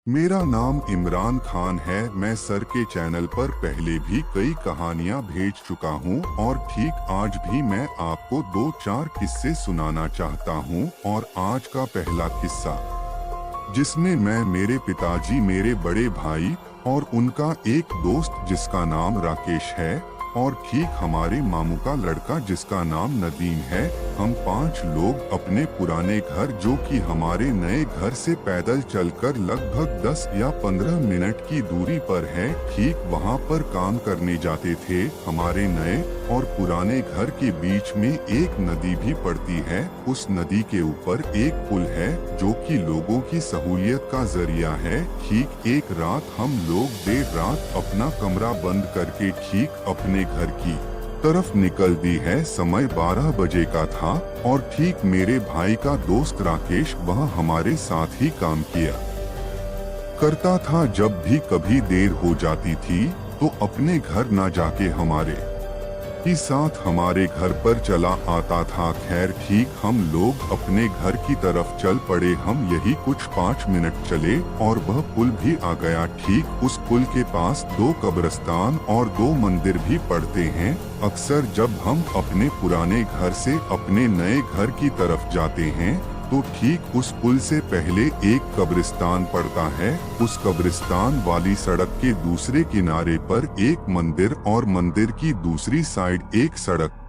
मेरा नाम इमरान खान है। मैं सर के चैनल पर पहले भी कई कहानियां भेज चुका हूं और ठीक आज भी मैं आपको 2-4 किस्से सुनाना चाहता हूं। और आज का पहला किस्सा, जिसमें मैं, मेरे पिताजी, मेरे बड़े भाई और उनका एक दोस्त जिसका नाम राकेश है, और ठीक हमारे मामू का लड़का जिसका नाम नदीम है, हम 5 लोग अपने पुराने घर, जो कि हमारे नए घर से पैदल चलकर लगभग 10 या 15 मिनट की दूरी पर है, ठीक वहां पर काम करने जाते थे। हमारे नए और पुराने घर के बीच में एक नदी भी पड़ती है। उस नदी के ऊपर एक पुल है जो कि लोगों की सहूलियत का जरिया है। ठीक एक रात हम लोग देर रात अपना कमरा बंद करके ठीक अपने घर की तरफ निकल दी है। समय 12 बजे का था और ठीक मेरे भाई का दोस्त राकेश वह हमारे साथ ही काम किया करता था। जब भी कभी देर हो जाती थी तो अपने घर ना जाके हमारे ही साथ हमारे घर पर चला आता था। खैर ठीक हम लोग अपने घर की तरफ चल पड़े। हम यही कुछ 5 मिनट चले और वह पुल भी आ गया। ठीक उस पुल के पास 2 कब्रिस्तान और 2 मंदिर भी पड़ते हैं। अक्सर जब हम अपने पुराने घर से अपने नए घर की तरफ जाते हैं तो ठीक उस पुल से पहले एक कब्रिस्तान पड़ता है। उस कब्रिस्तान वाली सड़क के दूसरे किनारे पर एक मंदिर और मंदिर की दूसरी साइड एक सड़क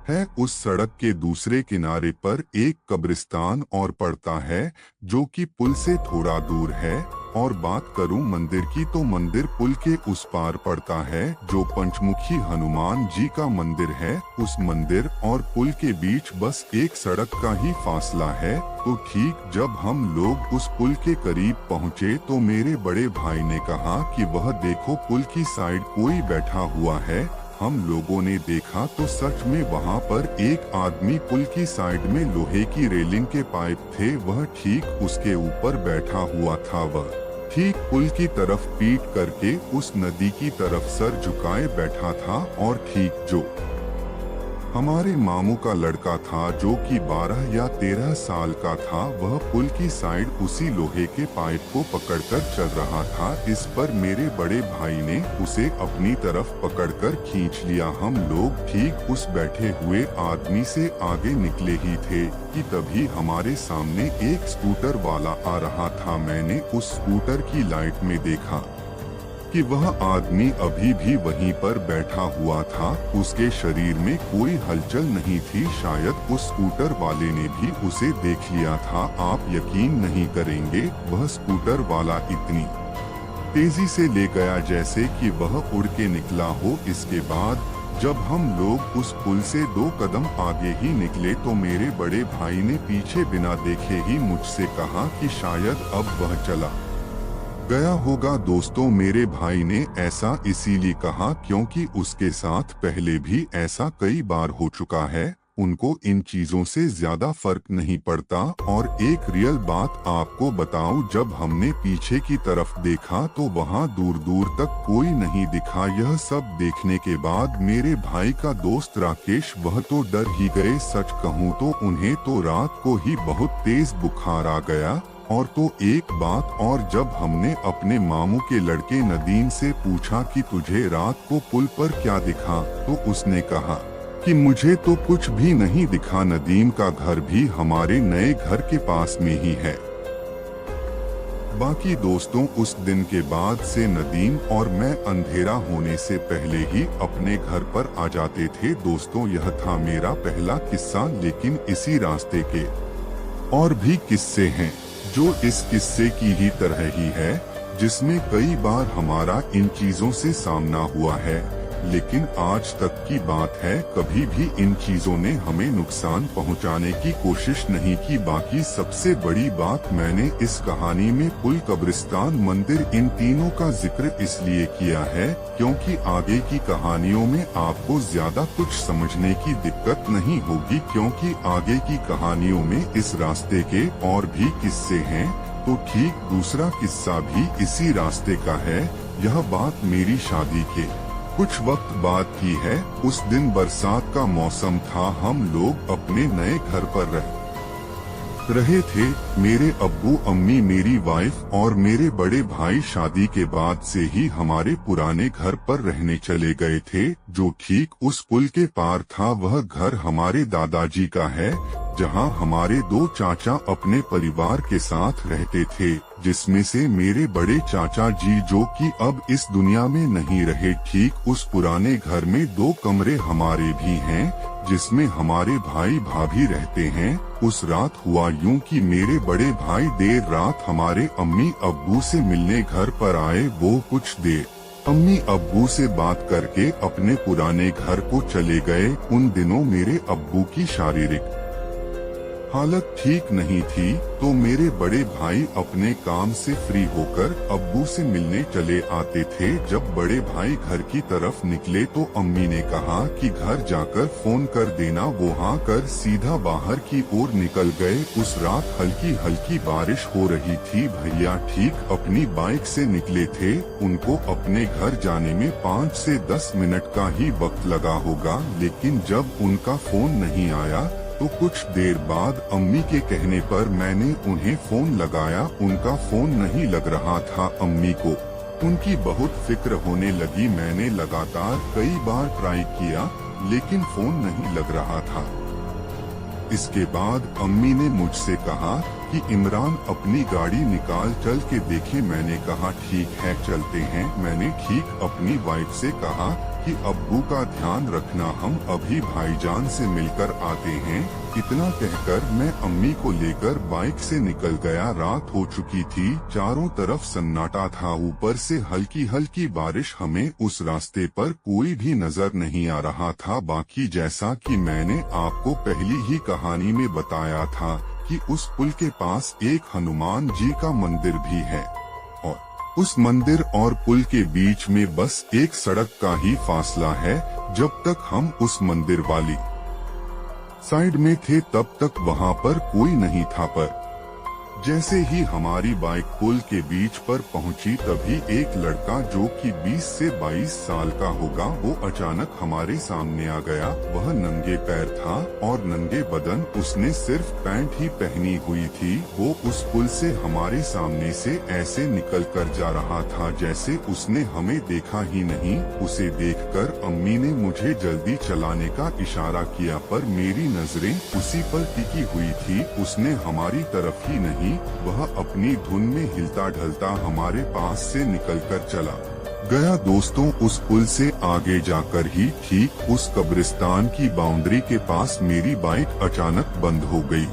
है। उस सड़क के दूसरे किनारे पर एक कब्रिस्तान और पड़ता है जो कि पुल से थोड़ा दूर है। और बात करूं मंदिर की तो मंदिर पुल के उस पार पड़ता है जो पंचमुखी हनुमान जी का मंदिर है। उस मंदिर और पुल के बीच बस एक सड़क का ही फासला है। तो ठीक जब हम लोग उस पुल के करीब पहुँचे तो मेरे बड़े भाई ने कहा कि वह देखो पुल की साइड कोई बैठा हुआ है। हम लोगों ने देखा तो सच में वहां पर एक आदमी पुल की साइड में लोहे की रेलिंग के पाइप थे, वह ठीक उसके ऊपर बैठा हुआ था। वह ठीक पुल की तरफ पीठ करके उस नदी की तरफ सर झुकाए बैठा था। और ठीक जो हमारे मामू का लड़का था जो कि 12 या 13 साल का था, वह पुल की साइड उसी लोहे के पाइप को पकड़कर चल रहा था। इस पर मेरे बड़े भाई ने उसे अपनी तरफ पकड़कर खींच लिया। हम लोग ठीक उस बैठे हुए आदमी से आगे निकले ही थे कि तभी हमारे सामने एक स्कूटर वाला आ रहा था। मैंने उस स्कूटर की लाइट में देखा कि वह आदमी अभी भी वहीं पर बैठा हुआ था। उसके शरीर में कोई हलचल नहीं थी। शायद उस स्कूटर वाले ने भी उसे देख लिया था। आप यकीन नहीं करेंगे, वह स्कूटर वाला इतनी तेजी से ले गया जैसे कि वह उड़ के निकला हो। इसके बाद जब हम लोग उस पुल से 2 कदम आगे ही निकले तो मेरे बड़े भाई ने पीछे बिना देखे ही मुझसे कहा कि शायद अब वह चला गया होगा। दोस्तों, मेरे भाई ने ऐसा इसीलिए कहा क्योंकि उसके साथ पहले भी ऐसा कई बार हो चुका है। उनको इन चीजों से ज्यादा फर्क नहीं पड़ता। और एक रियल बात आपको बताऊं, जब हमने पीछे की तरफ देखा तो वहां दूर दूर तक कोई नहीं दिखा। यह सब देखने के बाद मेरे भाई का दोस्त राकेश, वह तो डर ही गए। सच कहूं तो उन्हें तो रात को ही बहुत तेज बुखार आ गया। और तो एक बात और, जब हमने अपने मामू के लड़के नदीम से पूछा कि तुझे रात को पुल पर क्या दिखा, तो उसने कहा कि मुझे तो कुछ भी नहीं दिखा। नदीम का घर भी हमारे नए घर के पास में ही है। बाकी दोस्तों, उस दिन के बाद से नदीम और मैं अंधेरा होने से पहले ही अपने घर पर आ जाते थे। दोस्तों, यह था मेरा पहला किस्सा, लेकिन इसी रास्ते के और भी किस्से हैं जो इस किस्से की ही तरह ही है, जिसमें कई बार हमारा इन चीजों से सामना हुआ है। लेकिन आज तक की बात है, कभी भी इन चीजों ने हमें नुकसान पहुंचाने की कोशिश नहीं की। बाकी सबसे बड़ी बात, मैंने इस कहानी में पुल, कब्रिस्तान, मंदिर, इन तीनों का जिक्र इसलिए किया है क्योंकि आगे की कहानियों में आपको ज्यादा कुछ समझने की दिक्कत नहीं होगी, क्योंकि आगे की कहानियों में इस रास्ते के और भी किस्से हैं। तो ठीक दूसरा किस्सा भी इसी रास्ते का है। यह बात मेरी शादी के कुछ वक्त बाद की है। उस दिन बरसात का मौसम था। हम लोग अपने नए घर पर रहे थे। मेरे अब्बू अम्मी, मेरी वाइफ और मेरे बड़े भाई शादी के बाद से ही हमारे पुराने घर पर रहने चले गए थे, जो ठीक उस पुल के पार था। वह घर हमारे दादाजी का है, जहां हमारे 2 चाचा अपने परिवार के साथ रहते थे, जिसमें से मेरे बड़े चाचा जी जो कि अब इस दुनिया में नहीं रहे। ठीक उस पुराने घर में 2 कमरे हमारे भी हैं, जिसमें हमारे भाई भाभी रहते हैं। उस रात हुआ यूं कि मेरे बड़े भाई देर रात हमारे अम्मी अब्बू से मिलने घर पर आए। वो कुछ देर अम्मी अब्बू से बात करके अपने पुराने घर को चले गए। उन दिनों मेरे अब्बू की शारीरिक हालत ठीक नहीं थी, तो मेरे बड़े भाई अपने काम से फ्री होकर अब्बू से मिलने चले आते थे। जब बड़े भाई घर की तरफ निकले तो अम्मी ने कहा कि घर जाकर फोन कर देना। वो हाँ कर सीधा बाहर की ओर निकल गए। उस रात हल्की हल्की बारिश हो रही थी। भैया ठीक अपनी बाइक से निकले थे। उनको अपने घर जाने में 5 से 10 मिनट का ही वक्त लगा होगा, लेकिन जब उनका फोन नहीं आया तो कुछ देर बाद अम्मी के कहने पर मैंने उन्हें फोन लगाया। उनका फोन नहीं लग रहा था। अम्मी को उनकी बहुत फिक्र होने लगी। मैंने लगातार कई बार ट्राई किया, लेकिन फोन नहीं लग रहा था। इसके बाद अम्मी ने मुझसे कहा कि इमरान अपनी गाड़ी निकाल चल के देखे। मैंने कहा ठीक है चलते हैं। मैंने ठीक अपनी वाइफ से कहा कि अब्बू का ध्यान रखना, हम अभी भाईजान से मिलकर आते हैं। इतना कहकर मैं अम्मी को लेकर बाइक से निकल गया। रात हो चुकी थी, चारों तरफ सन्नाटा था, ऊपर से हल्की हल्की बारिश। हमें उस रास्ते पर कोई भी नजर नहीं आ रहा था। बाकी जैसा कि मैंने आपको पहली ही कहानी में बताया था कि उस पुल के पास एक हनुमान जी का मंदिर भी है, और उस मंदिर और पुल के बीच में बस एक सड़क का ही फासला है। जब तक हम उस मंदिर वाली साइड में थे तब तक वहाँ पर कोई नहीं था, पर जैसे ही हमारी बाइक पुल के बीच पर पहुंची तभी एक लड़का जो कि 20 से 22 साल का होगा, वो अचानक हमारे सामने आ गया। वह नंगे पैर था और नंगे बदन, उसने सिर्फ पैंट ही पहनी हुई थी। वो उस पुल से हमारे सामने से ऐसे निकल कर जा रहा था जैसे उसने हमें देखा ही नहीं। उसे देखकर अम्मी ने मुझे जल्दी चलाने का इशारा किया, पर मेरी नजरें उसी पर टिकी हुई थी। उसने हमारी तरफ ही नहीं, वह अपनी धुन में हिलता ढलता हमारे पास से निकलकर चला गया। दोस्तों, उस पुल से आगे जाकर ही ठीक उस कब्रिस्तान की बाउंड्री के पास मेरी बाइक अचानक बंद हो गई।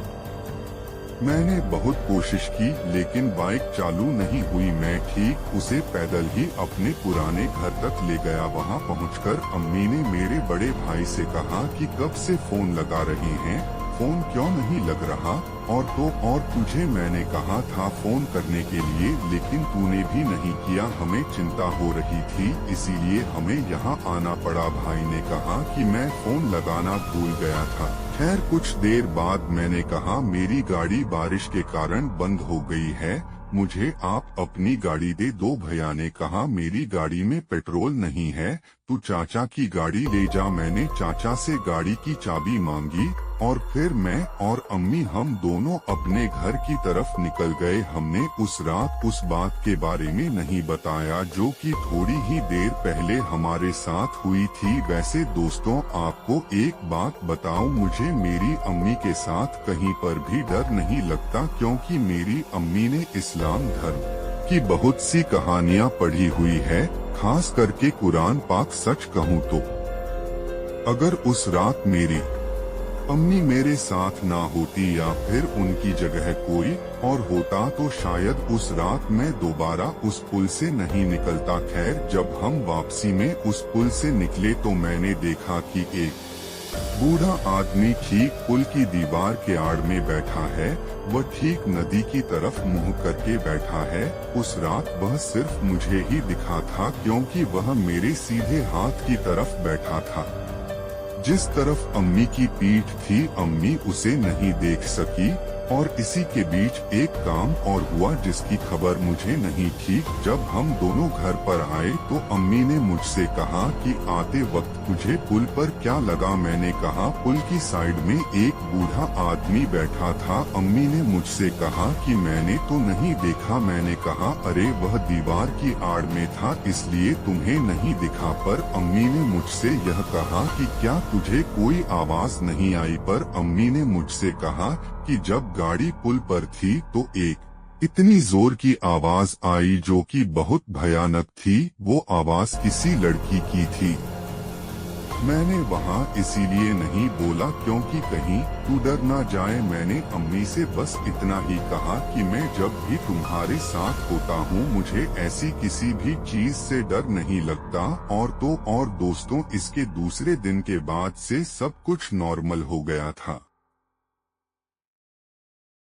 मैंने बहुत कोशिश की लेकिन बाइक चालू नहीं हुई। मैं ठीक उसे पैदल ही अपने पुराने घर तक ले गया। वहां पहुंचकर अम्मी ने मेरे बड़े भाई से कहा कि कब से फोन लगा रहे हैं, फोन क्यों नहीं लग रहा? और तुझे मैंने कहा था फोन करने के लिए, लेकिन तूने भी नहीं किया। हमें चिंता हो रही थी, इसीलिए हमें यहाँ आना पड़ा। भाई ने कहा कि मैं फोन लगाना भूल गया था। खैर कुछ देर बाद मैंने कहा मेरी गाड़ी बारिश के कारण बंद हो गई है, मुझे आप अपनी गाड़ी दे दो। भैया ने कहा मेरी गाड़ी में पेट्रोल नहीं है, तू चाचा की गाड़ी ले जा। मैंने चाचा से गाड़ी की चाबी मांगी और फिर मैं और अम्मी हम दोनों अपने घर की तरफ निकल गए। हमने उस रात उस बात के बारे में नहीं बताया जो कि थोड़ी ही देर पहले हमारे साथ हुई थी। वैसे दोस्तों, आपको एक बात बताऊं, मुझे मेरी अम्मी के साथ कहीं पर भी डर नहीं लगता, क्योंकि मेरी अम्मी ने इस्लाम धर्म की बहुत सी कहानियां पढ़ी हुई है, खास करके कुरान पाक। सच कहूँ तो अगर उस रात मेरी अम्मी मेरे साथ ना होती या फिर उनकी जगह कोई और होता तो शायद उस रात मैं दोबारा उस पुल से नहीं निकलता। खैर जब हम वापसी में उस पुल से निकले तो मैंने देखा कि एक बूढ़ा आदमी ठीक पुल की दीवार के आड़ में बैठा है। वह ठीक नदी की तरफ मुंह करके बैठा है। उस रात वह सिर्फ मुझे ही दिखा था, क्योंकि वह मेरे सीधे हाथ की तरफ बैठा था। जिस तरफ अम्मी की पीठ थी, अम्मी उसे नहीं देख सकी। और इसी के बीच एक काम और हुआ जिसकी खबर मुझे नहीं थी। जब हम दोनों घर पर आए तो अम्मी ने मुझसे कहा कि आते वक्त तुझे पुल पर क्या लगा। मैंने कहा पुल की साइड में एक बूढ़ा आदमी बैठा था। अम्मी ने मुझसे कहा कि मैंने तो नहीं देखा। मैंने कहा अरे वह दीवार की आड़ में था इसलिए तुम्हें नहीं दिखा। पर अम्मी ने मुझसे यह कहा कि क्या तुझे कोई आवाज नहीं आई। पर अम्मी ने मुझसे कहा कि जब गाड़ी पुल पर थी तो एक इतनी जोर की आवाज आई जो कि बहुत भयानक थी। वो आवाज किसी लड़की की थी। मैंने वहाँ इसीलिए नहीं बोला क्योंकि कहीं तू डर ना जाए। मैंने अम्मी से बस इतना ही कहा कि मैं जब भी तुम्हारे साथ होता हूँ मुझे ऐसी किसी भी चीज से डर नहीं लगता। और दोस्तों इसके दूसरे दिन के बाद से सब कुछ नॉर्मल हो गया था।